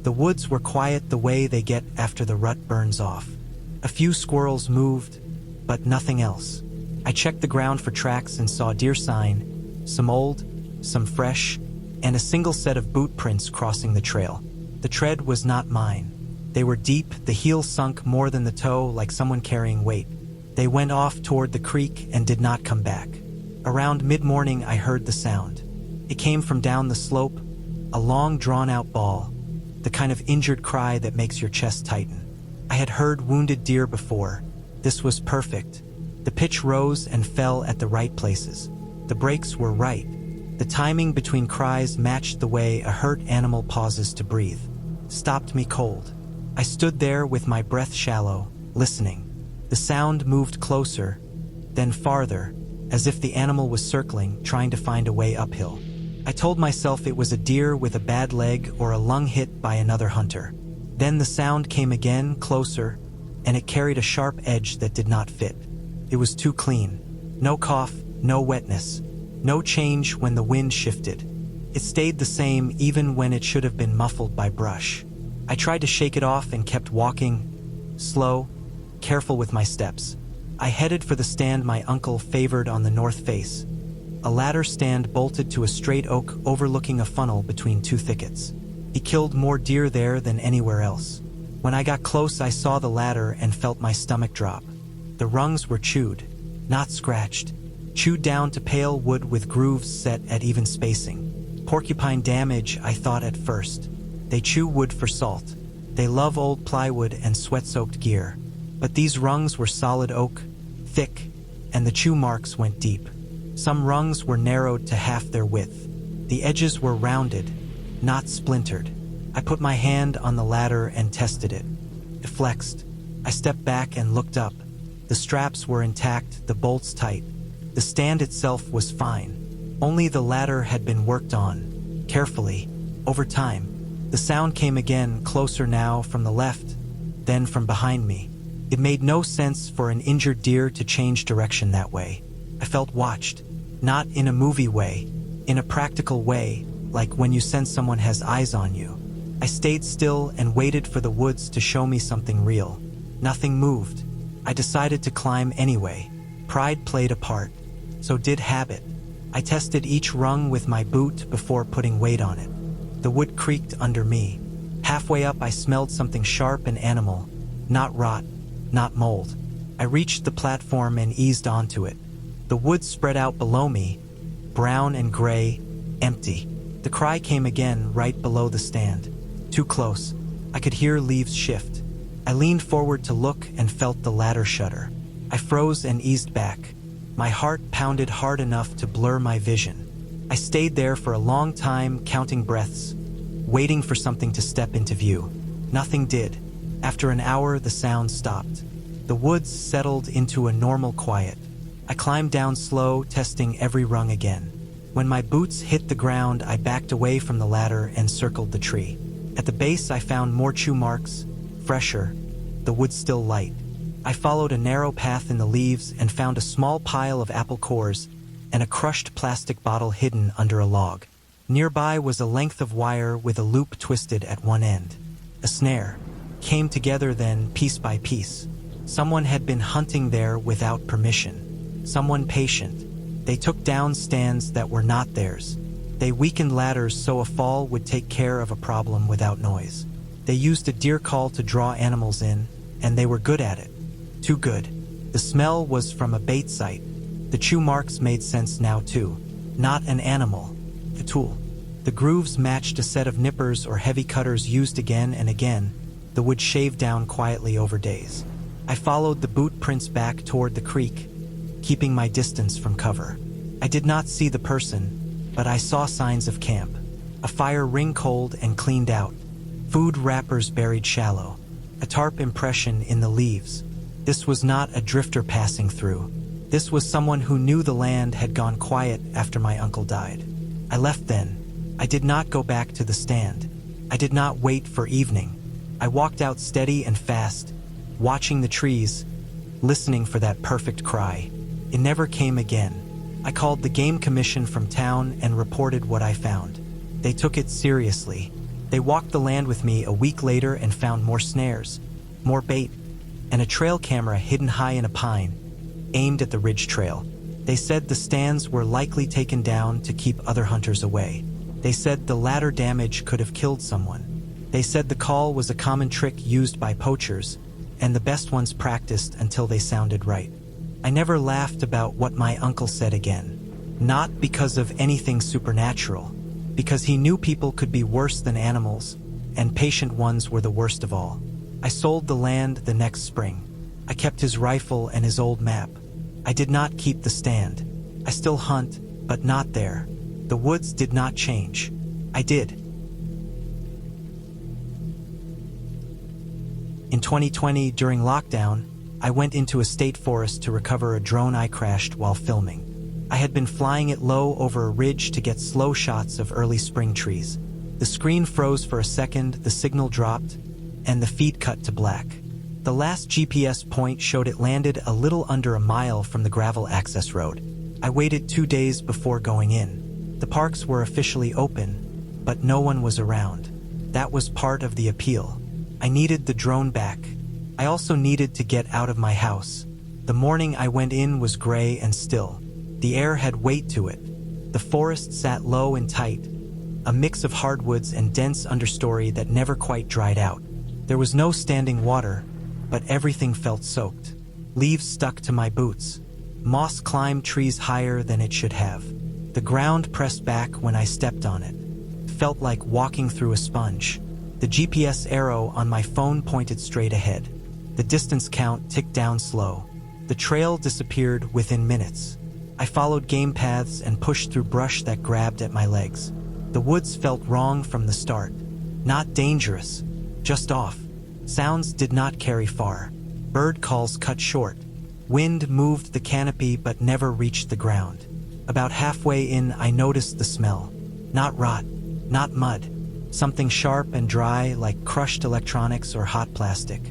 The woods were quiet the way they get after the rut burns off. A few squirrels moved, but nothing else. I checked the ground for tracks and saw deer sign, some old, some fresh, and a single set of boot prints crossing the trail. The tread was not mine. They were deep, the heel sunk more than the toe, like someone carrying weight. They went off toward the creek and did not come back. Around mid-morning I heard the sound. It came from down the slope, a long drawn-out bawl, the kind of injured cry that makes your chest tighten. I had heard wounded deer before. This was perfect. The pitch rose and fell at the right places. The breaks were right. The timing between cries matched the way a hurt animal pauses to breathe. Stopped me cold. I stood there with my breath shallow, listening. The sound moved closer, then farther, as if the animal was circling, trying to find a way uphill. I told myself it was a deer with a bad leg or a lung hit by another hunter. Then the sound came again, closer, and it carried a sharp edge that did not fit. It was too clean. No cough, no wetness. No change when the wind shifted. It stayed the same even when it should have been muffled by brush. I tried to shake it off and kept walking, slow, careful with my steps. I headed for the stand my uncle favored on the north face. A ladder stand bolted to a straight oak overlooking a funnel between 2 thickets. He killed more deer there than anywhere else. When I got close, I saw the ladder and felt my stomach drop. The rungs were chewed, not scratched. Chewed down to pale wood with grooves set at even spacing. Porcupine damage, I thought at first. They chew wood for salt. They love old plywood and sweat-soaked gear. But these rungs were solid oak, thick, and the chew marks went deep. Some rungs were narrowed to half their width. The edges were rounded, not splintered. I put my hand on the ladder and tested it. It flexed. I stepped back and looked up. The straps were intact, the bolts tight. The stand itself was fine. Only the ladder had been worked on, carefully, over time. The sound came again, closer now from the left, then from behind me. It made no sense for an injured deer to change direction that way. I felt watched, not in a movie way, in a practical way, like when you sense someone has eyes on you. I stayed still and waited for the woods to show me something real. Nothing moved. I decided to climb anyway. Pride played a part. So did habit. I tested each rung with my boot before putting weight on it. The wood creaked under me. Halfway up I smelled something sharp and animal. Not rot, not mold. I reached the platform and eased onto it. The wood spread out below me, brown and gray, empty. The cry came again right below the stand. Too close. I could hear leaves shift. I leaned forward to look and felt the ladder shudder. I froze and eased back. My heart pounded hard enough to blur my vision. I stayed there for a long time, counting breaths, waiting for something to step into view. Nothing did. After an hour, the sound stopped. The woods settled into a normal quiet. I climbed down slow, testing every rung again. When my boots hit the ground, I backed away from the ladder and circled the tree. At the base, I found more chew marks, fresher, the wood still light. I followed a narrow path in the leaves and found a small pile of apple cores and a crushed plastic bottle hidden under a log. Nearby was a length of wire with a loop twisted at one end. A snare. Came together then, piece by piece. Someone had been hunting there without permission. Someone patient. They took down stands that were not theirs. They weakened ladders so a fall would take care of a problem without noise. They used a deer call to draw animals in, and they were good at it. Too good. The smell was from a bait site. The chew marks made sense now too. Not an animal, a tool. The grooves matched a set of nippers or heavy cutters used again and again. The wood shaved down quietly over days. I followed the boot prints back toward the creek, keeping my distance from cover. I did not see the person, but I saw signs of camp. A fire ring cold and cleaned out. Food wrappers buried shallow. A tarp impression in the leaves. This was not a drifter passing through. This was someone who knew the land had gone quiet after my uncle died. I left then. I did not go back to the stand. I did not wait for evening. I walked out steady and fast, watching the trees, listening for that perfect cry. It never came again. I called the game commission from town and reported what I found. They took it seriously. They walked the land with me a week later and found more snares, more bait, and a trail camera hidden high in a pine, aimed at the ridge trail. They said the stands were likely taken down to keep other hunters away. They said the ladder damage could have killed someone. They said the call was a common trick used by poachers, and the best ones practiced until they sounded right. I never laughed about what my uncle said again. Not because of anything supernatural, because he knew people could be worse than animals, and patient ones were the worst of all. I sold the land the next spring. I kept his rifle and his old map. I did not keep the stand. I still hunt, but not there. The woods did not change. I did. In 2020, during lockdown, I went into a state forest to recover a drone I crashed while filming. I had been flying it low over a ridge to get slow shots of early spring trees. The screen froze for a second, the signal dropped, and the feed cut to black. The last GPS point showed it landed a little under a mile from the gravel access road. I waited 2 days before going in. The parks were officially open, but no one was around. That was part of the appeal. I needed the drone back. I also needed to get out of my house. The morning I went in was gray and still. The air had weight to it. The forest sat low and tight, a mix of hardwoods and dense understory that never quite dried out. There was no standing water, but everything felt soaked. Leaves stuck to my boots. Moss climbed trees higher than it should have. The ground pressed back when I stepped on it. Felt like walking through a sponge. The GPS arrow on my phone pointed straight ahead. The distance count ticked down slow. The trail disappeared within minutes. I followed game paths and pushed through brush that grabbed at my legs. The woods felt wrong from the start. Not dangerous, just off. Sounds did not carry far. Bird calls cut short. Wind moved the canopy but never reached the ground. About halfway in, I noticed the smell. Not rot, not mud. Something sharp and dry, like crushed electronics or hot plastic.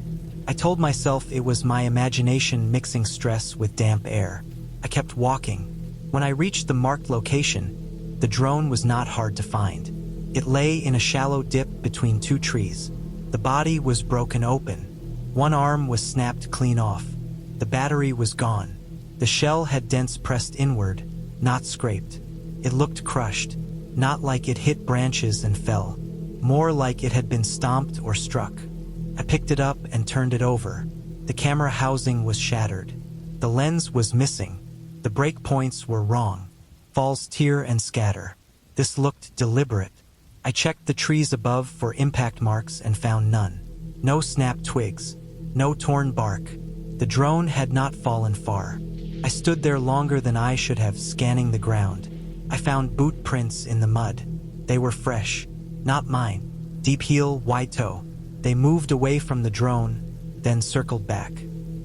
I told myself it was my imagination mixing stress with damp air. I kept walking. When I reached the marked location, the drone was not hard to find. It lay in a shallow dip between two trees. The body was broken open. One arm was snapped clean off. The battery was gone. The shell had dents pressed inward, not scraped. It looked crushed, not like it hit branches and fell, more like it had been stomped or struck. I picked it up and turned it over. The camera housing was shattered. The lens was missing. The break points were wrong. Falls tear and scatter. This looked deliberate. I checked the trees above for impact marks and found none. No snapped twigs. No torn bark. The drone had not fallen far. I stood there longer than I should have, scanning the ground. I found boot prints in the mud. They were fresh. Not mine. Deep heel, wide toe. They moved away from the drone, then circled back.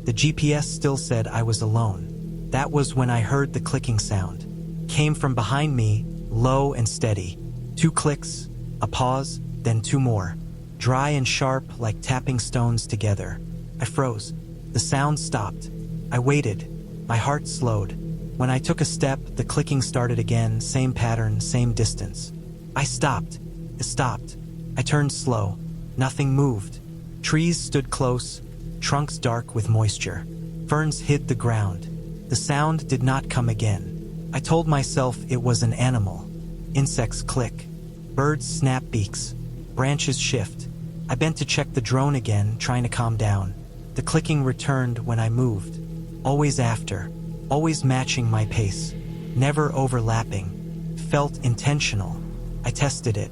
The GPS still said I was alone. That was when I heard the clicking sound. Came from behind me, low and steady. 2 clicks, a pause, then 2 more. Dry and sharp, like tapping stones together. I froze. The sound stopped. I waited. My heart slowed. When I took a step, the clicking started again, same pattern, same distance. I stopped. It stopped. I turned slow. Nothing moved. Trees stood close, trunks dark with moisture. Ferns hid the ground. The sound did not come again. I told myself it was an animal. Insects click. Birds snap beaks. Branches shift. I bent to check the drone again, trying to calm down. The clicking returned when I moved. Always after. Always matching my pace. Never overlapping. Felt intentional. I tested it.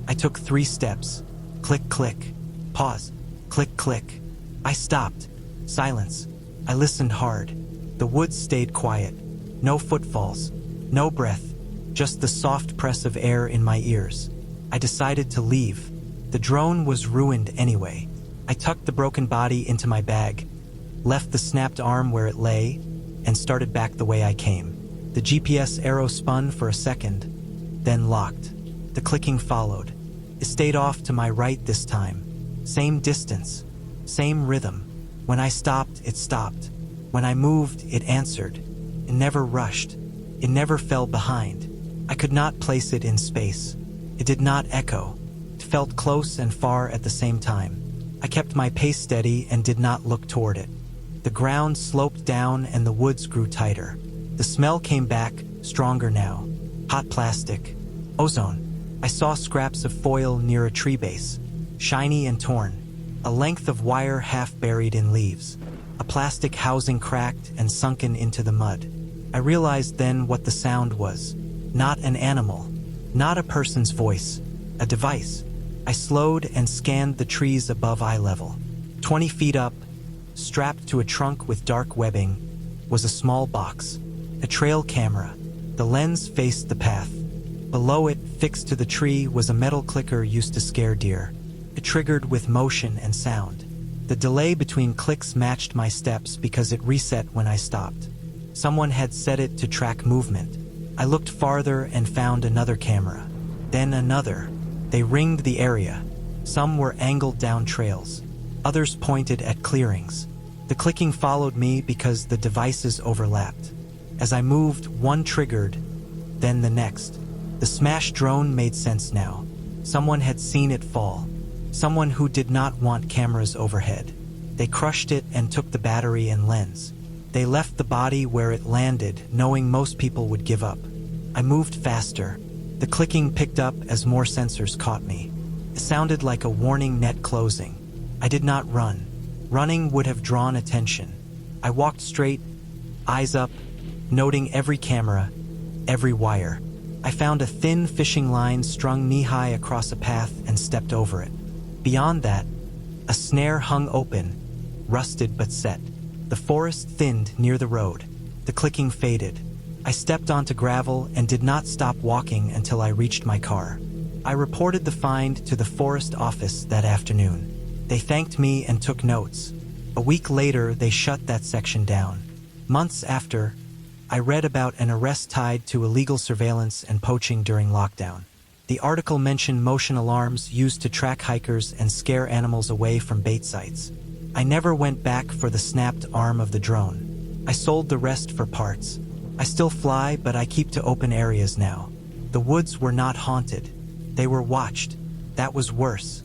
I took 3 steps. Click, click. Pause. Click, click. I stopped. Silence. I listened hard. The woods stayed quiet. No footfalls. No breath. Just the soft press of air in my ears. I decided to leave. The drone was ruined anyway. I tucked the broken body into my bag, left the snapped arm where it lay, and started back the way I came. The GPS arrow spun for a second, then locked. The clicking followed. It stayed off to my right this time. Same distance, same rhythm. When I stopped, it stopped. When I moved, it answered. It never rushed. It never fell behind. I could not place it in space. It did not echo. It felt close and far at the same time. I kept my pace steady and did not look toward it. The ground sloped down and the woods grew tighter. The smell came back, stronger now. Hot plastic. Ozone. I saw scraps of foil near a tree base, shiny and torn. A length of wire half buried in leaves. A plastic housing cracked and sunken into the mud. I realized then what the sound was. Not an animal. Not a person's voice. A device. I slowed and scanned the trees above eye level. 20 feet up, strapped to a trunk with dark webbing, was a small box. A trail camera. The lens faced the path. Below it, fixed to the tree, was a metal clicker used to scare deer. It triggered with motion and sound. The delay between clicks matched my steps because it reset when I stopped. Someone had set it to track movement. I looked farther and found another camera. Then another. They ringed the area. Some were angled down trails. Others pointed at clearings. The clicking followed me because the devices overlapped. As I moved, one triggered, then the next. The smashed drone made sense now. Someone had seen it fall. Someone who did not want cameras overhead. They crushed it and took the battery and lens. They left the body where it landed, knowing most people would give up. I moved faster. The clicking picked up as more sensors caught me. It sounded like a warning net closing. I did not run. Running would have drawn attention. I walked straight, eyes up, noting every camera, every wire. I found a thin fishing line strung knee-high across a path and stepped over it. Beyond that, a snare hung open, rusted but set. The forest thinned near the road. The clicking faded. I stepped onto gravel and did not stop walking until I reached my car. I reported the find to the forest office that afternoon. They thanked me and took notes. A week later, they shut that section down. Months after, I read about an arrest tied to illegal surveillance and poaching during lockdown. The article mentioned motion alarms used to track hikers and scare animals away from bait sites. I never went back for the snapped arm of the drone. I sold the rest for parts. I still fly, but I keep to open areas now. The woods were not haunted. They were watched. That was worse.